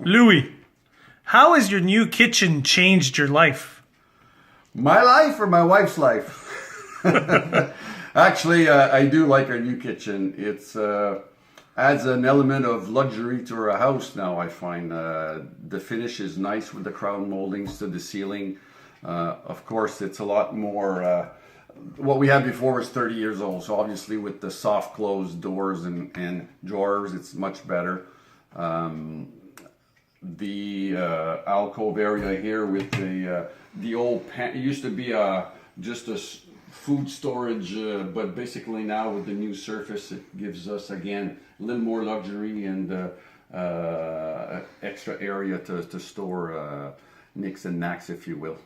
Louis, how has your new kitchen changed your life? My life or my wife's life? Actually, I do like our new kitchen. It's adds an element of luxury to our house now, I find. The finish is nice with the crown moldings to the ceiling. Of course, it's a lot more... what we had before was 30 years old, so obviously with the soft closed doors and drawers, it's much better. The alcove area here with the old pan, it used to be just a food storage, but basically now with the new surface, it gives us again a little more luxury and extra area to store nicks and knacks, if you will.